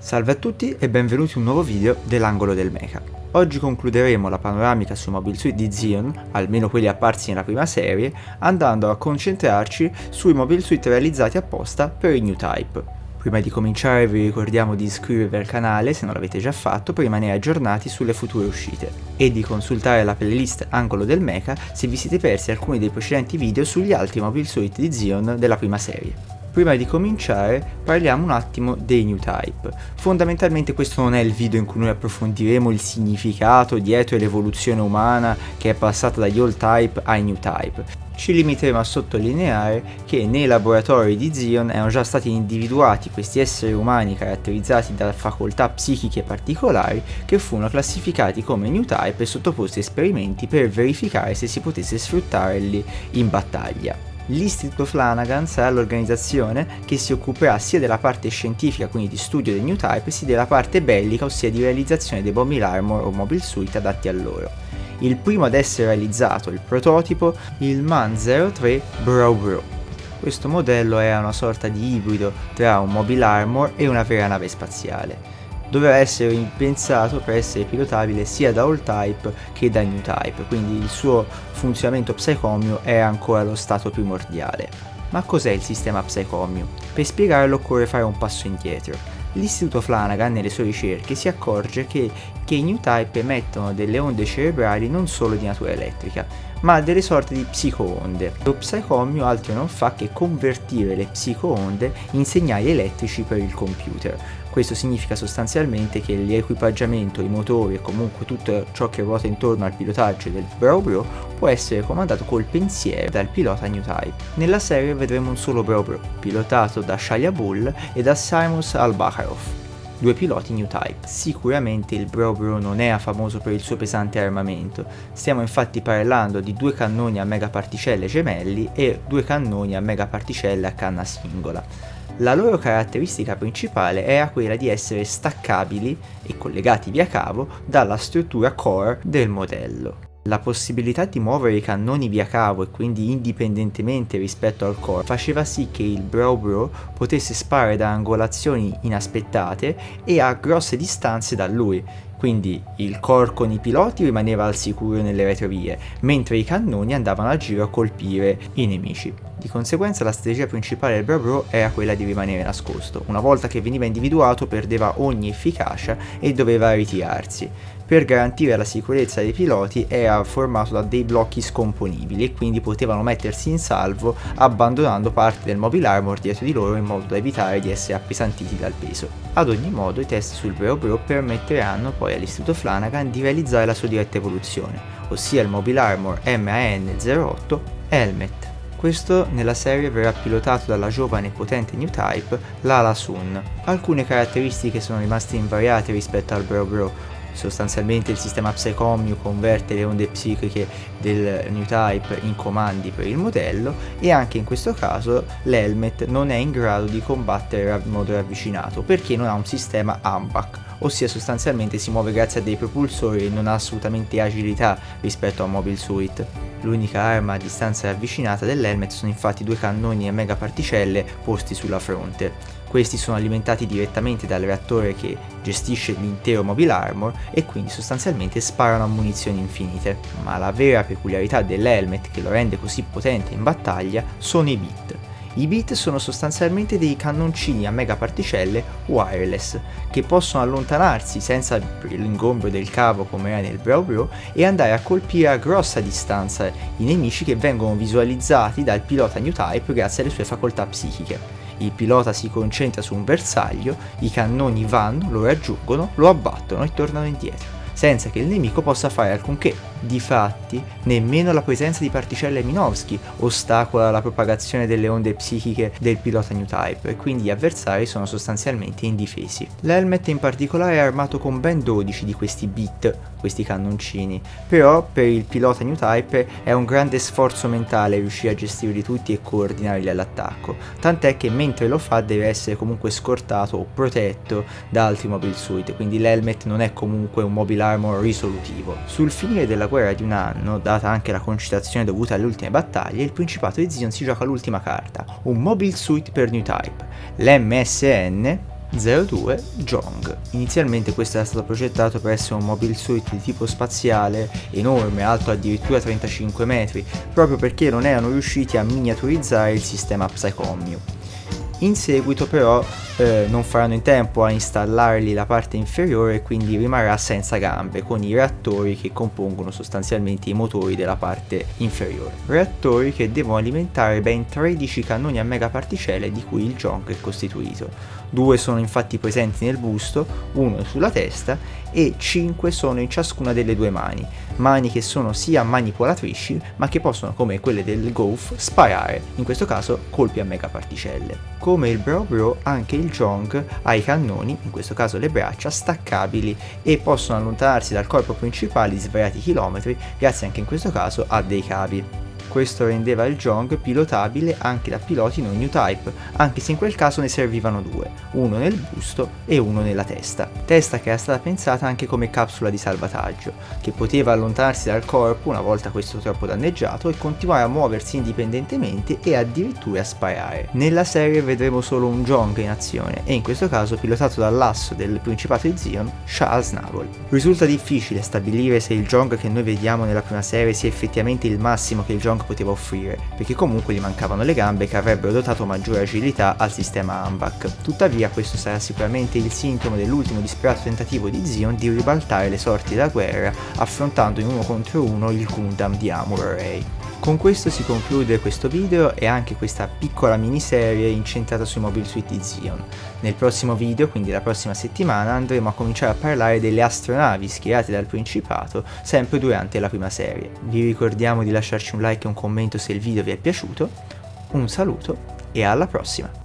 Salve a tutti e benvenuti in un nuovo video dell'Angolo del Mecha. Oggi concluderemo la panoramica sui Mobile Suit di Xeon, almeno quelli apparsi nella prima serie, andando a concentrarci sui Mobile Suit realizzati apposta per il New Type. Prima di cominciare vi ricordiamo di iscrivervi al canale se non l'avete già fatto per rimanere aggiornati sulle future uscite e di consultare la playlist Angolo del Mecha se vi siete persi alcuni dei precedenti video sugli altri Mobile Suit di Xeon della prima serie. Prima di cominciare parliamo un attimo dei New Type. Fondamentalmente questo non è il video in cui noi approfondiremo il significato dietro l'evoluzione umana che è passata dagli Old Type ai New Type. Ci limiteremo a sottolineare che nei laboratori di Xeon erano già stati individuati questi esseri umani caratterizzati da facoltà psichiche particolari che furono classificati come New Type e sottoposti a esperimenti per verificare se si potesse sfruttarli in battaglia. L'Istituto Flanagan sarà l'organizzazione che si occuperà sia della parte scientifica, quindi di studio del New Type, sia della parte bellica, ossia di realizzazione dei Mobile Armor o Mobile Suit adatti a loro. Il primo ad essere realizzato, il prototipo, il MAN-03 Braw. Questo modello era una sorta di ibrido tra un Mobile Armor e una vera nave spaziale. Doveva essere pensato per essere pilotabile sia da Old Type che da New Type, quindi il suo funzionamento Psychommu è ancora allo stato primordiale. Ma cos'è il sistema Psychommu? Per spiegarlo occorre fare un passo indietro. L'Istituto Flanagan nelle sue ricerche si accorge che i New Type emettono delle onde cerebrali non solo di natura elettrica, ma delle sorte di psicoonde. Lo Psychommu altro non fa che convertire le psicoonde in segnali elettrici per il computer. Questo significa sostanzialmente che l'equipaggiamento, i motori e comunque tutto ciò che ruota intorno al pilotaggio del Braw può essere comandato col pensiero dal pilota New Type. Nella serie vedremo un solo Braw, pilotato da Shia Bull e da Simus Al-Bakharov, due piloti New Type. Sicuramente il Braw non è famoso per il suo pesante armamento, stiamo infatti parlando di due cannoni a megaparticelle gemelli e due cannoni a megaparticelle a canna singola. La loro caratteristica principale era quella di essere staccabili e collegati via cavo dalla struttura core del modello. La possibilità di muovere i cannoni via cavo e quindi indipendentemente rispetto al core faceva sì che il Braw potesse sparare da angolazioni inaspettate e a grosse distanze da lui. Quindi il core con i piloti rimaneva al sicuro nelle retrovie, mentre i cannoni andavano a giro a colpire i nemici. Di conseguenza la strategia principale del Braw era quella di rimanere nascosto. Una volta che veniva individuato perdeva ogni efficacia e doveva ritirarsi. Per garantire la sicurezza dei piloti era formato da dei blocchi scomponibili e quindi potevano mettersi in salvo abbandonando parte del Mobile Armor dietro di loro in modo da evitare di essere appesantiti dal peso. Ad ogni modo i test sul Braw permetteranno poi all'Istituto Flanagan di realizzare la sua diretta evoluzione, ossia il Mobile Armor MAN-08 Helmet. Questo nella serie verrà pilotato dalla giovane e potente New Type Lala Sun. Alcune caratteristiche sono rimaste invariate rispetto al Braw. Sostanzialmente il sistema Psychommu converte le onde psichiche del New Type in comandi per il modello e anche in questo caso l'Helmet non è in grado di combattere in modo ravvicinato perché non ha un sistema AMBAC, ossia sostanzialmente si muove grazie a dei propulsori e non ha assolutamente agilità rispetto a Mobile Suit. L'unica arma a distanza ravvicinata dell'Helmet sono infatti due cannoni a megaparticelle posti sulla fronte. Questi sono alimentati direttamente dal reattore che gestisce l'intero Mobile Armor e quindi sostanzialmente sparano a munizioni infinite. Ma la vera peculiarità dell'Helmet che lo rende così potente in battaglia sono i bit. I bit sono sostanzialmente dei cannoncini a megaparticelle wireless che possono allontanarsi senza l'ingombro del cavo come era nel Braw e andare a colpire a grossa distanza i nemici che vengono visualizzati dal pilota New Type grazie alle sue facoltà psichiche. Il pilota si concentra su un bersaglio, i cannoni vanno, lo raggiungono, lo abbattono e tornano indietro, senza che il nemico possa fare alcunché. Difatti, nemmeno la presenza di particelle Minovsky ostacola la propagazione delle onde psichiche del pilota New Type e quindi gli avversari sono sostanzialmente indifesi. L'Helmet in particolare è armato con ben 12 di questi bit, questi cannoncini, però per il pilota New Type è un grande sforzo mentale riuscire a gestirli tutti e coordinarli all'attacco, tant'è che mentre lo fa deve essere comunque scortato o protetto da altri Mobile Suit, quindi l'Helmet non è comunque un Mobile Armor risolutivo. Sul finire della guerra di un anno, data anche la concitazione dovuta alle ultime battaglie, il Principato di Xeon si gioca l'ultima carta, un Mobile Suit per New Type, l'MSN 02 Jong. Inizialmente questo era stato progettato per essere un mobile suit di tipo spaziale enorme, alto addirittura 35 metri, proprio perché non erano riusciti a miniaturizzare il sistema Psychommu. In seguito però non faranno in tempo a installargli la parte inferiore e quindi rimarrà senza gambe, con i reattori che compongono sostanzialmente i motori della parte inferiore. Reattori che devono alimentare ben 13 cannoni a megaparticelle di cui il Jong è costituito. 2 sono infatti presenti nel busto, 1 sulla testa e 5 sono in ciascuna delle 2 mani che sono sia manipolatrici ma che possono, come quelle del Golf, sparare, in questo caso colpi a megaparticelle. Come il Bro anche il Jong ha i cannoni, in questo caso le braccia, staccabili e possono allontanarsi dal corpo principale di svariati chilometri grazie anche in questo caso a dei cavi. Questo rendeva il Jong pilotabile anche da piloti non New-Type, anche se in quel caso ne servivano 2, uno nel busto e uno nella testa che era stata pensata anche come capsula di salvataggio, che poteva allontanarsi dal corpo una volta questo troppo danneggiato e continuare a muoversi indipendentemente e addirittura sparare. Nella serie vedremo solo un Jong in azione e in questo caso pilotato dall'asso del Principato di Zion, Shah Aznavour. Risulta difficile stabilire se il Jong che noi vediamo nella prima serie sia effettivamente il massimo che il Jong poteva offrire, perché comunque gli mancavano le gambe che avrebbero dotato maggiore agilità al sistema Ambak. Tuttavia questo sarà sicuramente il sintomo dell'ultimo disperato tentativo di Zion di ribaltare le sorti della guerra affrontando in 1 contro 1 il Gundam di Amuro Ray. Con questo si conclude questo video e anche questa piccola miniserie incentrata sui mobile suit di Zion. Nel prossimo video, quindi la prossima settimana, andremo a cominciare a parlare delle astronavi schierate dal Principato sempre durante la prima serie. Vi ricordiamo di lasciarci un like e un commento se il video vi è piaciuto, un saluto e alla prossima!